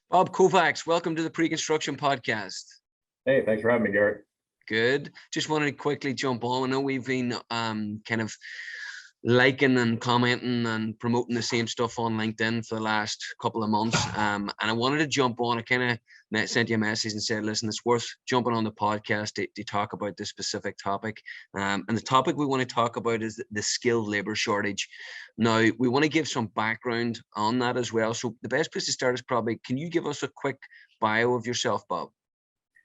Bob Kovacs, welcome to the Preconstruction podcast. Hey, thanks for having me, Gareth. Good. Just wanted to quickly jump on. I know we've been kind of liking and commenting and promoting the same stuff on LinkedIn for the last couple of months. And I wanted to jump on. I kind of sent you a message and said, listen, it's worth jumping on the podcast to talk about this specific topic. And the topic we want to talk about is the skilled labor shortage. Now, we want to give some background on that as well. So the best place to start is probably, can you give us a quick bio of yourself, Bob?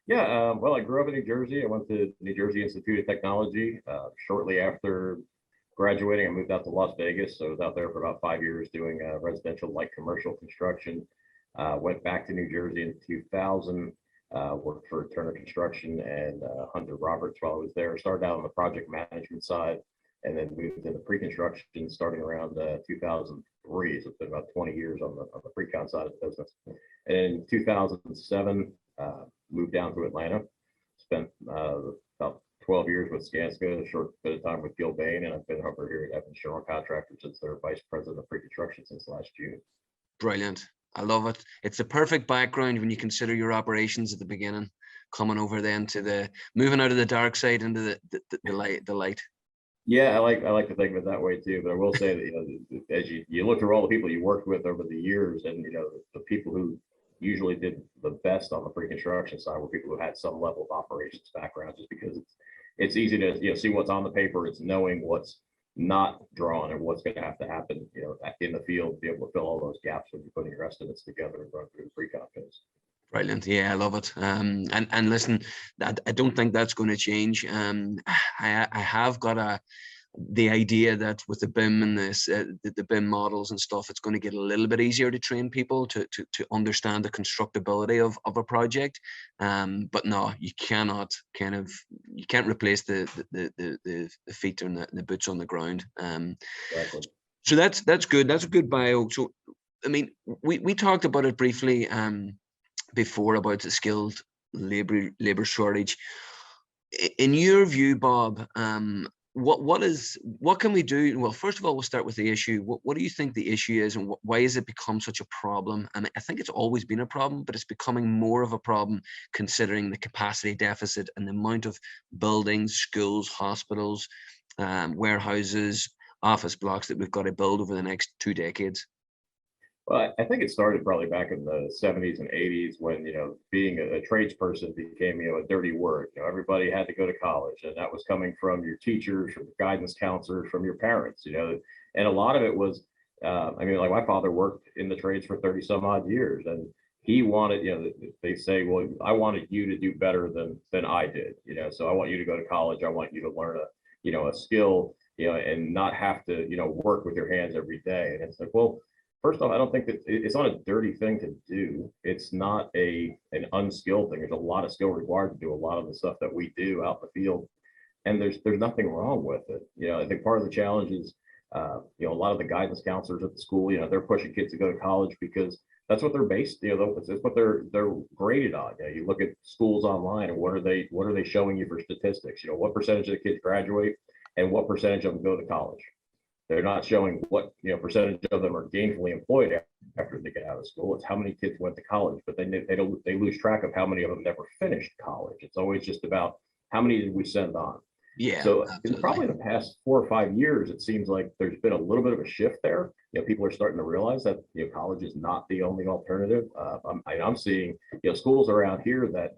Yeah, well, I grew up in New Jersey. I went to New Jersey Institute of Technology. Shortly after graduating, I moved out to Las Vegas. So I was out there for about 5 years doing residential light commercial construction. Went back to New Jersey in 2000, worked for Turner Construction and Hunter Roberts while I was there. Started out on the project management side and then moved into pre-construction starting around 2003. So it's been about 20 years on the pre-con side of the business. And in 2007, moved down to Atlanta, spent about 12 years with Skanska, a short bit of time with Gilbane, and I've been over here at Evans General Contractors as their vice president of pre-construction since last June. Brilliant. I love it. It's the perfect background when you consider your operations at the beginning, coming over then to moving out of the dark side into the light. Yeah, I like to think of it that way too. But I will say that as you look through all the people you worked with over the years, and the people who usually did the best on the pre-construction side were people who had some level of operations background, just because it's easy to see what's on the paper. It's knowing what's not drawn and what's going to happen in the field, be able to fill all those gaps when you're putting your estimates together and run through the pre-con phase. Brilliant. Yeah, I love it. And listen, I don't think that's going to change. I have got the idea that with the BIM and the BIM models and stuff, it's going to get a little bit easier to train people to understand the constructability of a project. But no, you can't replace the feet and the boots on the ground. Exactly. So that's good. That's a good bio. So I mean, we talked about it briefly before about the skilled labor shortage. In your view, Bob, what can we do? Well, first of all, we'll start with the issue. What do you think the issue is, and why has it become such a problem? I mean, I think it's always been a problem, but it's becoming more of a problem considering the capacity deficit and the amount of buildings, schools, hospitals, warehouses, office blocks that we've got to build over the next 2 decades. Well, I think it started probably back in the 70s and 80s when, being a tradesperson became, a dirty word. Everybody had to go to college, and that was coming from your teachers, from guidance counselors, from your parents, and a lot of it was, like my father worked in the trades for 30 some odd years, and he wanted, they say, well, I wanted you to do better than I did, so I want you to go to college. I want you to learn a skill, and not have to, work with your hands every day. And it's like, well, first off, I don't think that it's not a dirty thing to do. It's not an unskilled thing. There's a lot of skill required to do a lot of the stuff that we do out in the field, and there's nothing wrong with it. I think part of the challenge is, a lot of the guidance counselors at the school, they're pushing kids to go to college because that's what they're based. That's what they're graded on. You look at schools online, and what are they showing you for statistics? What percentage of the kids graduate, and what percentage of them go to college? They're not showing what percentage of them are gainfully employed after they get out of school. It's how many kids went to college, but they lose track of how many of them never finished college. It's always just about how many did we send on. Yeah. So in probably the past 4 or 5 years, it seems like there's been a little bit of a shift there. People are starting to realize that college is not the only alternative. I'm seeing schools around here that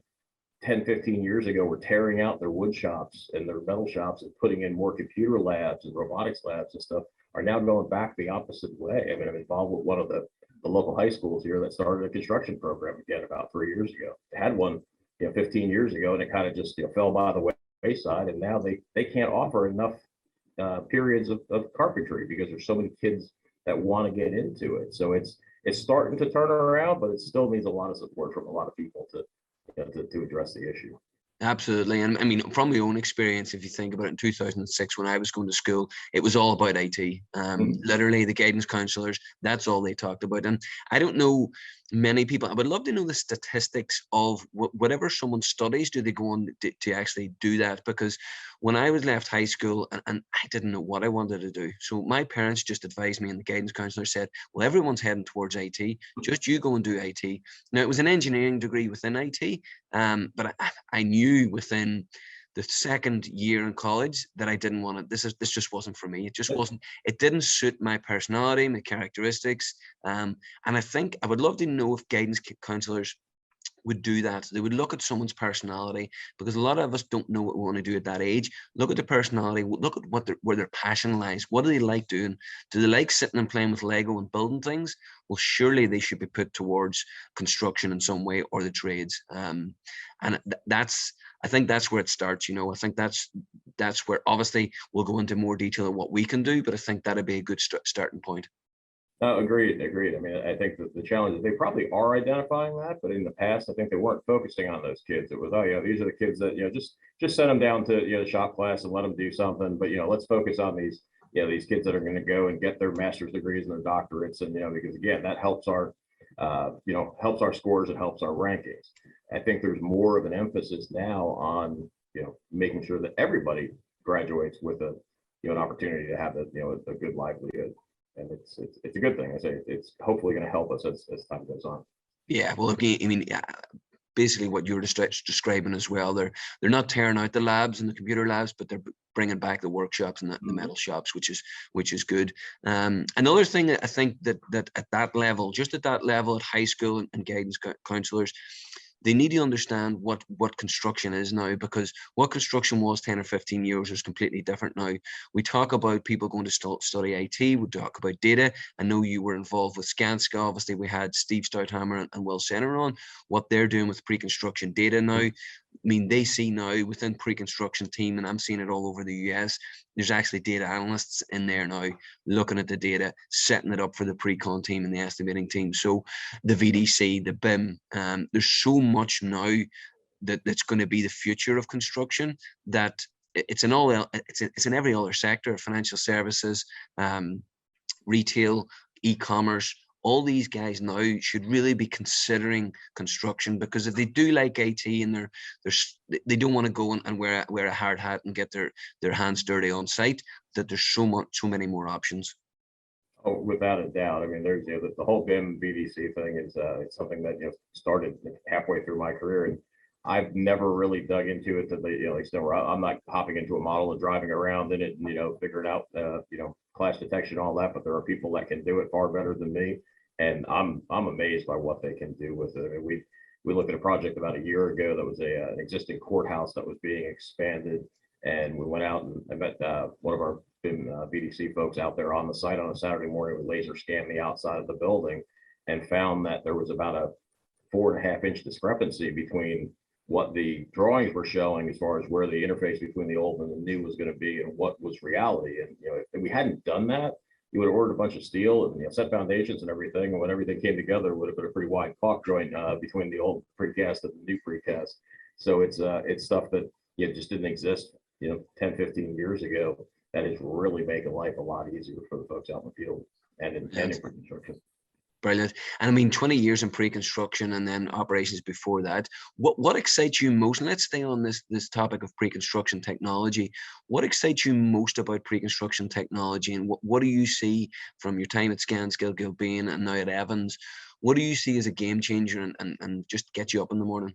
10, 15 years ago were tearing out their wood shops and their metal shops and putting in more computer labs and robotics labs and stuff, are now going back the opposite way. I mean, I'm involved with one of the local high schools here that started a construction program again about 3 years ago. They had one 15 years ago, and it kind of just fell by the wayside, and now they can't offer enough periods of carpentry because there's so many kids that want to get into it. So it's starting to turn around, but it still needs a lot of support from a lot of people to address the issue. Absolutely. And I mean, from my own experience, if you think about it, in 2006, when I was going to school, it was all about IT. Literally, the guidance counselors, that's all they talked about. And I don't know, many people, I would love to know the statistics of whatever someone studies, do they go on to actually do that? Because when I was left high school and I didn't know what I wanted to do. So my parents just advised me, and the guidance counselor said, well, everyone's heading towards IT, just you go and do IT. Now, it was an engineering degree within IT, but I knew within the second year in college that I didn't want it. This just wasn't for me. It just wasn't, it didn't suit my personality, my characteristics. And I think I would love to know if guidance counselors would do that. They would look at someone's personality, because a lot of us don't know what we want to do at that age. Look at the personality, look at where their passion lies. What do they like doing? Do they like sitting and playing with Lego and building things? Well, surely they should be put towards construction in some way, or the trades. And I think that's where it starts. You know, I think that's where, obviously we'll go into more detail of what we can do, but I think that'd be a good starting point. Agreed. I mean, I think that the challenge is they probably are identifying that, but in the past, I think they weren't focusing on those kids. It was, oh, yeah, these are the kids that, just send them down to, the shop class and let them do something. But, let's focus on these, these kids that are going to go and get their master's degrees and their doctorates. And, because again, that helps our, helps our scores and helps our rankings. I think there's more of an emphasis now on, making sure that everybody graduates with a, an opportunity to have a good livelihood. And it's a good thing. I say it's hopefully going to help us as time goes on. Yeah, well, I mean, basically what you're describing as well. They're not tearing out the labs and the computer labs, but they're bringing back the workshops and the metal shops, which is good. Another thing that I think that at that level, just at that level at high school and guidance counselors, they need to understand what construction is now, because what construction was 10 or 15 years is completely different now. We talk about people going to study IT, we talk about data. I know you were involved with Skanska. Obviously, we had Steve Stouthammer and Will Center on what they're doing with Preconstruction DATA now. I mean, they see now within pre-construction team, and I'm seeing it all over the US, there's actually data analysts in there now looking at the data, setting it up for the pre-con team and the estimating team. So the VDC, the BIM, there's so much now that's going to be the future of construction, that it's in every other sector, financial services, retail, e-commerce. All these guys now should really be considering construction, because if they do like IT and they don't want to go and wear a hard hat and get their hands dirty on site, that there's so many more options. Oh, without a doubt. I mean, there's the whole BIM VDC thing is it's something that started halfway through my career, and I've never really dug into it to the extent where I'm not hopping into a model and driving around in it and figuring out clash detection, all that. But there are people that can do it far better than me. And I'm amazed by what they can do with it. I mean, we looked at a project about a year ago that was an existing courthouse that was being expanded, and we went out and I met one of our VDC folks out there on the site on a Saturday morning. We laser scanned the outside of the building and found that there was about a 4.5-inch discrepancy between what the drawings were showing as far as where the interface between the old and the new was going to be and what was reality. And if we hadn't done that, you would have ordered a bunch of steel and set foundations and everything. And when everything came together, it would have been a pretty wide caulk joint between the old precast and the new precast. So it's stuff that just didn't exist 10, 15 years ago. That is really making life a lot easier for the folks out in the field and in pre-construction. Brilliant. And I mean, 20 years in pre-construction and then operations before that. What excites you most? And let's stay on this topic of pre-construction technology. What excites you most about pre-construction technology, and what do you see from your time at Skanska, Gilbane, and now at Evans? What do you see as a game changer and just get you up in the morning?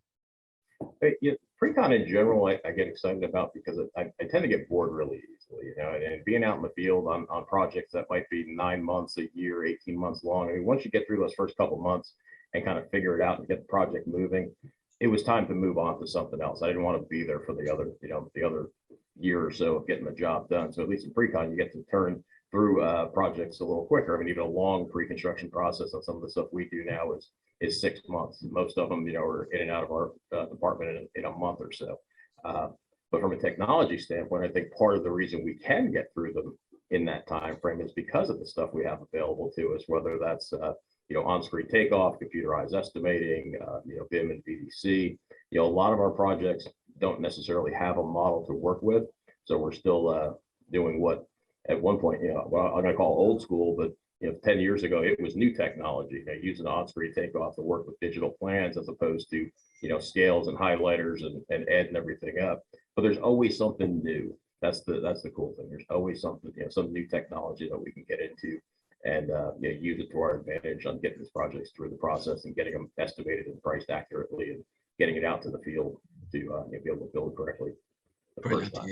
Pre-con in general, I get excited about because I tend to get bored really easily, and being out in the field on projects that might be 9 months, a year, 18 months long. I mean, once you get through those first couple of months and kind of figure it out and get the project moving, it was time to move on to something else. I didn't want to be there for the other year or so of getting the job done. So at least in pre-con, you get to turn through projects a little quicker. I mean, even a long pre-construction process on some of the stuff we do now is 6 months. Most of them, are in and out of our department in a month or so. But from a technology standpoint, I think part of the reason we can get through them in that time frame is because of the stuff we have available to us, whether that's on-screen takeoff, computerized estimating, BIM and VDC. A lot of our projects don't necessarily have a model to work with, so we're still doing what at one point, well, I'm going to call old school, but 10 years ago, it was new technology, using on-screen takeoff to work with digital plans as opposed to, scales and highlighters and adding everything up. But there's always something new. That's the cool thing. There's always something, some new technology that we can get into and use it to our advantage on getting these projects through the process and getting them estimated and priced accurately and getting it out to the field to be able to build correctly the first time.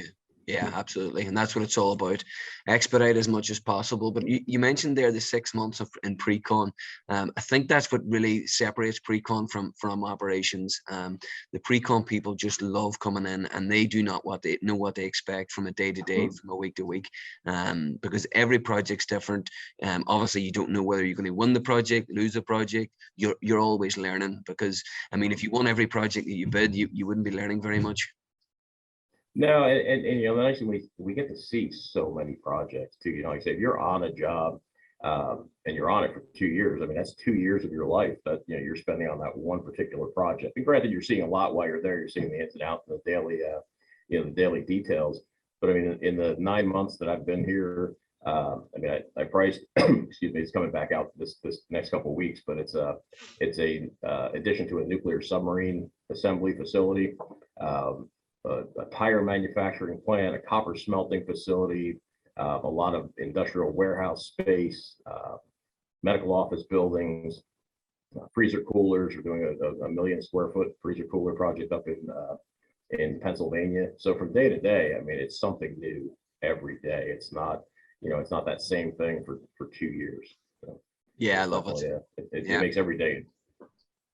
Yeah, absolutely. And that's what it's all about. Expedite as much as possible. But you mentioned there the 6 months in pre-con. I think that's what really separates pre-con from operations. The pre-con people just love coming in, and they do not know what they expect from a day-to-day, from a week-to-week, because every project's different. Obviously, you don't know whether you're going to win the project, lose the project. You're always learning, because, I mean, if you won every project that you bid, you wouldn't be learning very much. No, and actually we get to see so many projects too. Like I said, if you're on a job and you're on it for 2 years, I mean, that's 2 years of your life that you're spending on that one particular project. And granted, you're seeing a lot while you're there. You're seeing the ins and outs and the daily, the daily details. But I mean, in the 9 months that I've been here, I mean, I priced. Excuse me, it's coming back out this next couple of weeks, but it's a addition to a nuclear submarine assembly facility. A tire manufacturing plant, a copper smelting facility, a lot of industrial warehouse space, medical office buildings, freezer coolers. We're doing a 1 million square foot freezer cooler project up in Pennsylvania. So from day to day, I mean, it's something new every day. It's not, it's not that same thing for 2 years. So yeah, I love it. It makes every day.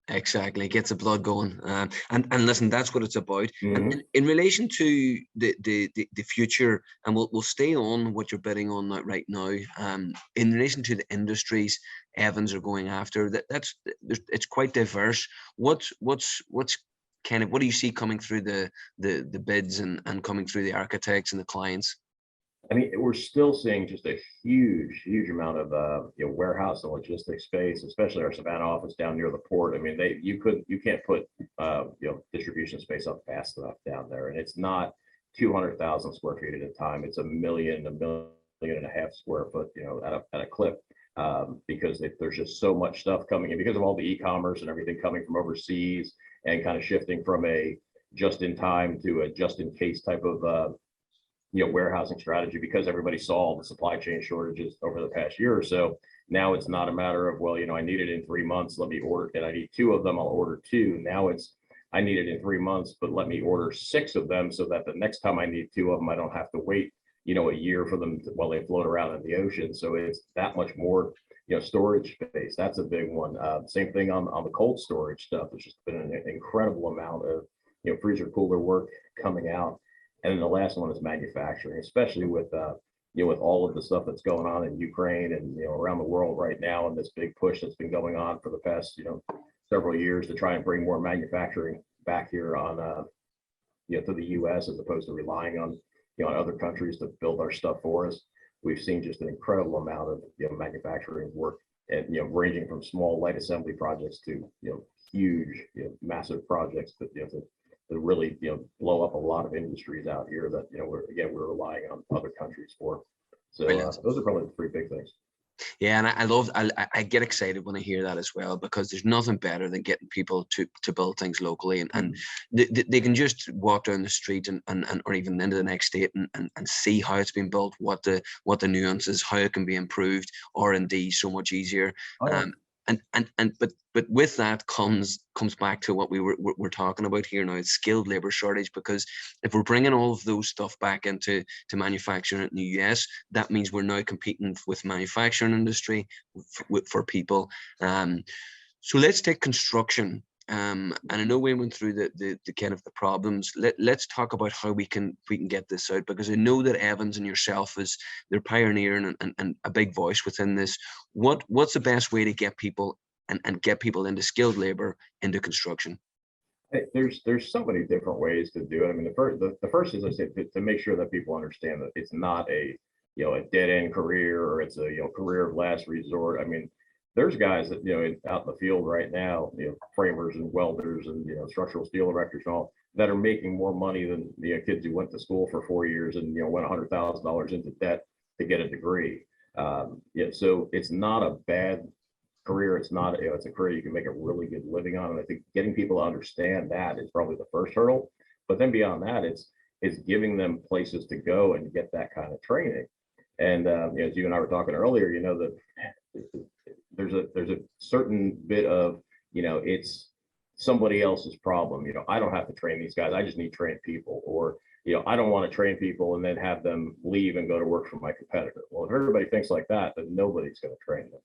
Exactly, gets the blood going, and listen, that's what it's about. Mm-hmm. And in relation to the future, and we'll stay on what you're bidding on right now. In relation to the industries Evans are going after, it's quite diverse. What's kind of, what do you see coming through the bids and coming through the architects and the clients? I mean, we're still seeing just a huge amount of warehouse and logistics space, especially our Savannah office down near the port. I mean, you can't put distribution space up fast enough down there, and it's not 200,000 square feet at a time. It's 1.5 million square foot, at a clip, because there's just so much stuff coming in because of all the e-commerce and everything coming from overseas and kind of shifting from a just-in-time to a just-in-case type of warehousing strategy, because everybody saw the supply chain shortages over the past year or so. Now it's not a matter of, well, I need it in 3 months, let me order, and I need 2 of them, I'll order 2. Now it's, I need it in 3 months, but let me order 6 of them so that the next time I need 2 of them, I don't have to wait, a year for them while they float around in the ocean. So it's that much more, storage space. That's a big one. Same thing on the cold storage stuff. There's just been an incredible amount of, freezer cooler work coming out. And then the last one is manufacturing, especially with with all of the stuff that's going on in Ukraine and around the world right now, and this big push that's been going on for the past several years to try and bring more manufacturing back here on to the U.S. as opposed to relying on on other countries to build our stuff for us. We've seen just an incredible amount of manufacturing work, and ranging from small light assembly projects to huge massive projects that to really blow up a lot of industries out here that we're relying on other countries for. So those are probably the 3 big things. Yeah, and I get excited when I hear that as well, because there's nothing better than getting people to build things locally, and they can just walk down the street and or even into the next state and see how it's been built, what the nuances, how it can be improved, R&D so much easier. Oh, yeah. But with that comes back to what we're talking about here now. It's skilled labor shortage, because if we're bringing all of those stuff back into manufacturing in the US, that means we're now competing with manufacturing industry for people. So let's take construction. And I know we went through the kind of the problems. Let's talk about how we can get this out, because I know that Evans and yourself they're pioneering and a big voice within this. What's the best way to get people and get people into skilled labor into construction? There's so many different ways to do it. I mean, the first is, I said, to make sure that people understand that it's not a a dead end career, or it's a career of last resort. I mean, there's guys that out in the field right now, framers and welders and structural steel erectors and all, that are making more money than the kids who went to school for 4 years and went $100,000 into debt to get a degree. Yeah, so it's not a bad career. It's not, it's a career you can make a really good living on. And I think getting people to understand that is probably the first hurdle. But then beyond that, it's giving them places to go and get that kind of training. And as you and I were talking earlier, that there's a certain bit of, it's somebody else's problem. I don't have to train these guys. I just need trained people. Or, I don't want to train people and then have them leave and go to work for my competitor. Well, if everybody thinks like that, then nobody's going to train them.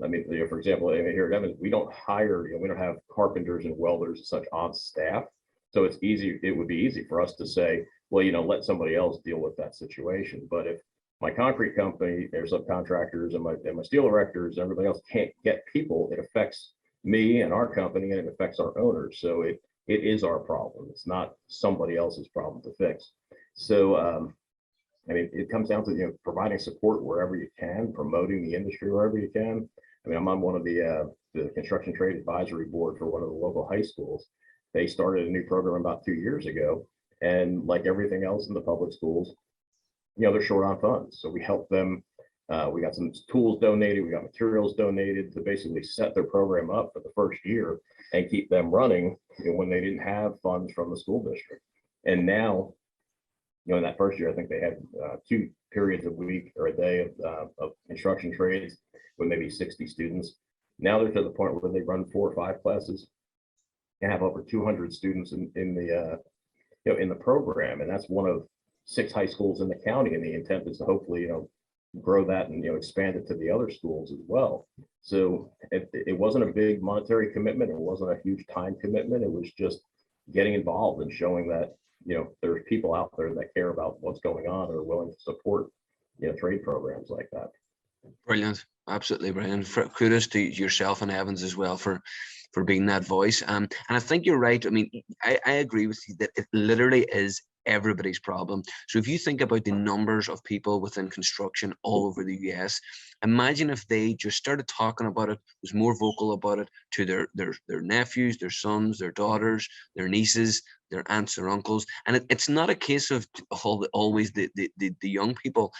I mean, for example, here at Evans, we don't hire, we don't have carpenters and welders and such on staff. So it's easy. It would be easy for us to say, well, let somebody else deal with that situation. But if my concrete company, their subcontractors and my steel erectors, everybody else can't get people, it affects me and our company, and it affects our owners. So it is our problem. It's not somebody else's problem to fix. So I mean, it comes down to providing support wherever you can, promoting the industry wherever you can. I mean, I'm on one of the construction trade advisory board for one of the local high schools. They started a new program about 2 years ago, and like everything else in the public schools, they're short on funds. So we help them. We got some tools donated. We got materials donated to basically set their program up for the first year and keep them running when they didn't have funds from the school district. And now, in that first year, I think they had 2 periods a week or a day of construction trades with maybe 60 students. Now they're to the point where they run 4 or 5 classes and have over 200 students in the program. And that's one of 6 high schools in the county. And the intent is to hopefully, grow that and expand it to the other schools as well. So it wasn't a big monetary commitment. It wasn't a huge time commitment. It was just getting involved and showing that there's people out there that care about what's going on or are willing to support trade programs like that. Brilliant, absolutely brilliant. Kudos to yourself and Evans as well for being that voice. And I think you're right. I mean, I agree with you that it literally is everybody's problem. So if you think about the numbers of people within construction all over the US, imagine if they just started talking about it, was more vocal about it to their nephews, their sons, their daughters, their nieces, their aunts or uncles. And it's not a case of always the young people,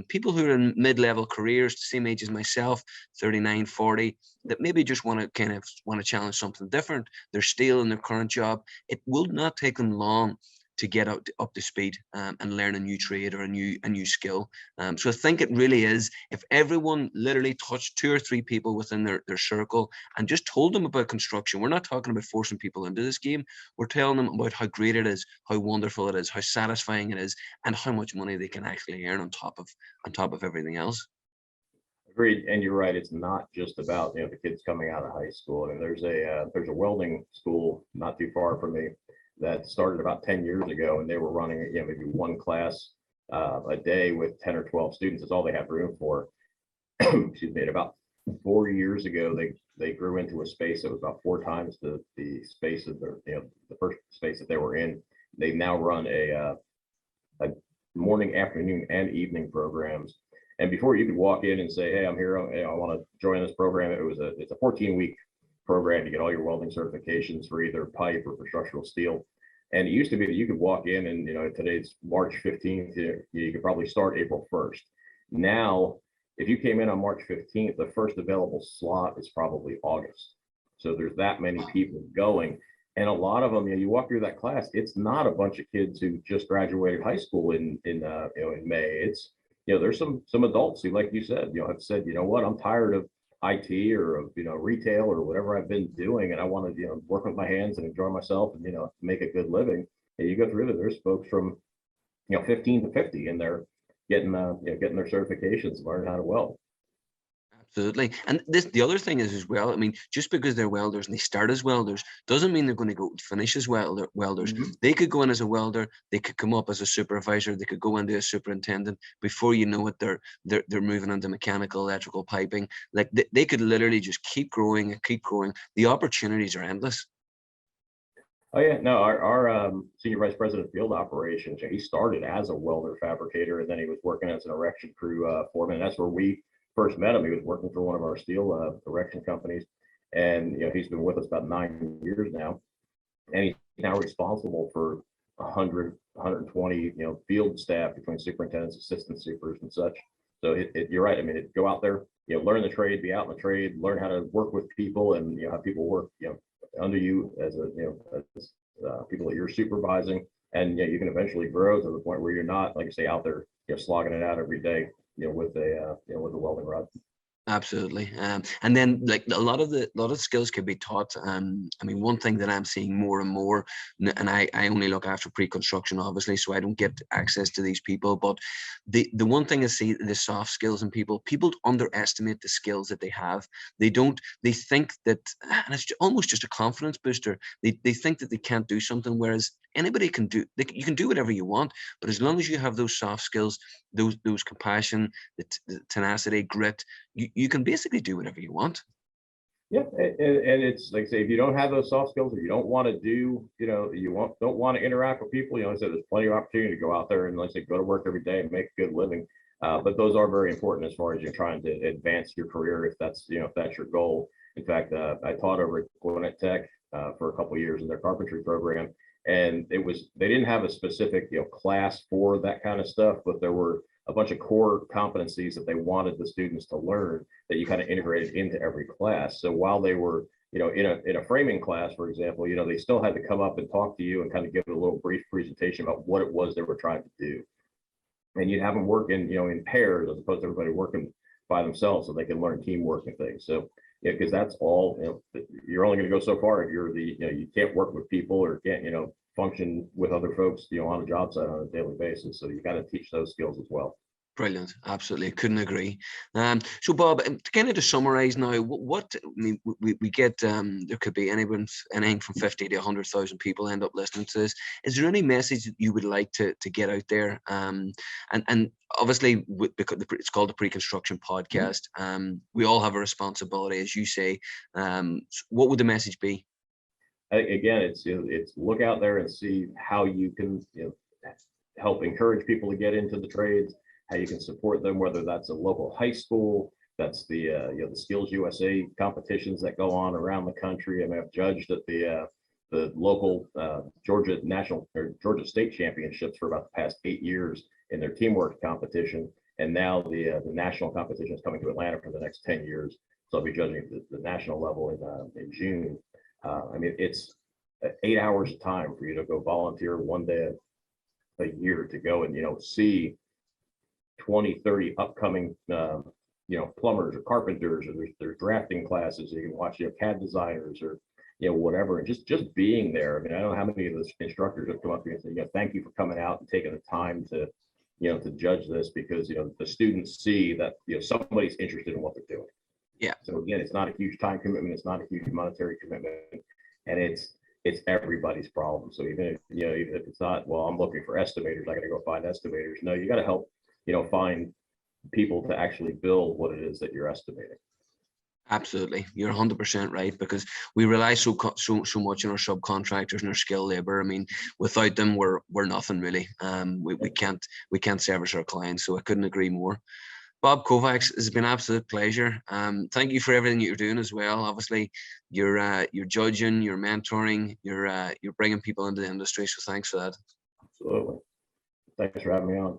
people who are in mid-level careers, the same age as myself, 39, 40, that maybe just want to challenge something different. They're still in their current job. It will not take them long to get up to speed and learn a new trade or a new skill. So I think it really is, if everyone literally touched 2 or 3 people within their circle and just told them about construction. We're not talking about forcing people into this game. We're telling them about how great it is, how wonderful it is, how satisfying it is, and how much money they can actually earn on top of everything else. Agreed, and you're right. It's not just about the kids coming out of high school. I mean, there's a welding school not too far from me that started about 10 years ago, and they were running maybe 1 class a day with 10 or 12 students. That's all they had room for. Excuse me. And about 4 years ago, they grew into a space that was about 4 times the space of the first space that they were in. They now run a morning, afternoon, and evening programs. And before you could walk in and say, "Hey, I'm here. I want to join this program," it's a 14-week program to get all your welding certifications for either pipe or for structural steel. And it used to be that you could walk in and, today's March 15th, you could probably start April 1st. Now, if you came in on March 15th, the first available slot is probably August. So there's that many people going. And a lot of them, you walk through that class, it's not a bunch of kids who just graduated high school in May. It's, there's some adults who, like you said, have said, what, I'm tired of IT or of retail or whatever I've been doing, and I want to work with my hands and enjoy myself and make a good living. And you go through it, there's folks from 15 to 50, and they're getting getting their certifications, learning how to weld. Absolutely. And the other thing is as well, I mean, just because they're welders and they start as welders doesn't mean they're going to go finish as welders. Mm-hmm. They could go in as a welder, they could come up as a supervisor, they could go into a superintendent. Before you know it, they're moving into mechanical, electrical, piping. Like they could literally just keep growing and keep growing. The opportunities are endless. Oh yeah, no, our senior vice president of field operations, he started as a welder fabricator, and then he was working as an erection crew foreman. And that's where we first met him. He was working for one of our steel erection companies, and he's been with us about 9 years now, and he's now responsible for 100, 120 field staff between superintendents, assistant supers, and such. So you're right. I mean, go out there, learn the trade, be out in the trade, learn how to work with people, and have people work, under you as as people that you're supervising, and you can eventually grow to the point where you're not, like I say, out there, slogging it out every day, with a welding rod. Absolutely. And then like a lot of skills could be taught. I mean, one thing that I'm seeing more and more, and I only look after pre-construction, obviously, so I don't get access to these people, but the one thing I see, the soft skills in people underestimate the skills that they have. They think that, and it's almost just a confidence booster. They think that they can't do something, whereas anybody can do, you can do whatever you want, but as long as you have those soft skills, those compassion, the tenacity, grit, you can basically do whatever you want. Yeah, and it's like I say, if you don't have those soft skills, or you don't want to do, don't want to interact with people, like I said, there's plenty of opportunity to go out there and, like I say, go to work every day and make a good living. But those are very important as far as you're trying to advance your career, if that's your goal. In fact, I taught over at Gwinnett Tech for a couple of years in their carpentry program, and they didn't have a specific class for that kind of stuff, but there were a bunch of core competencies that they wanted the students to learn that you kind of integrated into every class. So while they were, in a framing class, for example, they still had to come up and talk to you and kind of give a little brief presentation about what it was they were trying to do. And you'd have them work in pairs as opposed to everybody working by themselves, so they can learn teamwork and things. So because that's all, you're only going to go so far if you're you can't work with people, or can't, function with other folks, on a job site on a daily basis. So you got to teach those skills as well. Brilliant. Absolutely. Couldn't agree. So Bob, to summarize now, what I mean, we get, there could be anything from 50 to 100,000 people end up listening to this. Is there any message that you would like to get out there? And obviously, because it's called the Preconstruction Podcast, we all have a responsibility, as you say. What would the message be? Again, it's look out there and see how you can help encourage people to get into the trades, how you can support them, whether that's a local high school, that's the the Skills USA competitions that go on around the country. I mean, I've judged at the local Georgia national or Georgia state championships for about the past 8 years in their teamwork competition, and now the national competition is coming to Atlanta for the next 10 years. So I'll be judging at the national level in June. I mean, it's 8 hours of time for you to go volunteer one day a year to go and, see 20, 30 upcoming, plumbers or carpenters, or there's drafting classes. You can watch, CAD designers, or, whatever. And just being there. I mean, I don't know how many of those instructors have come up here and said, thank you for coming out and taking the time to, to judge this, because, the students see that, somebody's interested in what they're doing. Yeah. So again, it's not a huge time commitment. It's not a huge monetary commitment, and it's everybody's problem. So even if it's not, well, I'm looking for estimators, I got to go find estimators. No, you got to help, find people to actually build what it is that you're estimating. Absolutely, you're 100% right, because we rely so much on our subcontractors and our skilled labor. I mean, without them, we're nothing really. We can't service our clients. So I couldn't agree more. Bob Kovacs, it's been an absolute pleasure. Thank you for everything that you're doing as well. Obviously, you're judging, you're mentoring, you're bringing people into the industry. So thanks for that. Absolutely. Thanks for having me on.